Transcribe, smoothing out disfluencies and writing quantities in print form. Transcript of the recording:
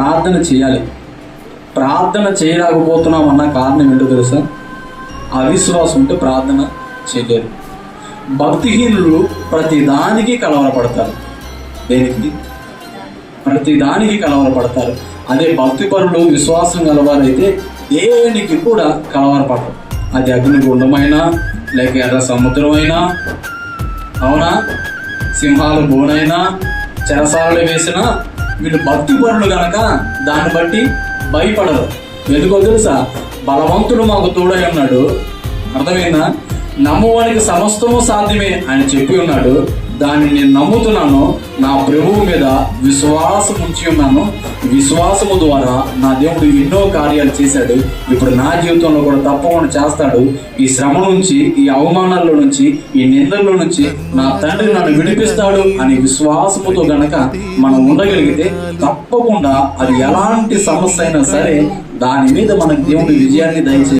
ప్రార్థన చేయాలి. ప్రార్థన చేయలేకపోతున్నాం అన్న కారణం ఏంటో తెలుసా? అవిశ్వాసం ఉంటే ప్రార్థన చేయలేరు. భక్తిహీనులు ప్రతిదానికి కలవరపడతారు. దేనికి? ప్రతిదానికి కలవరపడతారు. అదే భక్తిపరులు, విశ్వాసం గలవారైతే దేనికి కూడా కలవరపడరు. అది అగ్నిగుండమైనా, లేక ఎర్ర సముద్రమైనా, అవునా, సింహాల బోనైనా, చెరసాలలో వేసినా, వీళ్ళు భక్తిపరులు గనక దాన్ని బట్టి భయపడరు. ఎందుకో తెలుసా? బలవంతుడు మాకు తోడై ఉన్నాడు. అర్థమైందా? నమ్మువానికి సమస్తము సాధ్యమే అని చెప్పి ఉన్నాడు. దాన్ని నేను నమ్ముతున్నాను. నా ప్రభువు మీద విశ్వాసం ఉంచి ఉన్నాను. విశ్వాసము ద్వారా నా దేవుడు ఎన్నో కార్యాలు చేశాడు. ఇప్పుడు నా జీవితంలో కూడా తప్పకుండా చేస్తాడు. ఈ శ్రమ నుంచి, ఈ అవమానాల్లో నుంచి, ఈ నిందల్లో నుంచి నా తండ్రి నన్ను విడిపిస్తాడు అని విశ్వాసముతో గనక మనం ఉండగలిగితే తప్పకుండా అది ఎలాంటి సమస్య అయినా సరే దాని మీద మనకు దేవుడు విజయాన్ని దయచేసి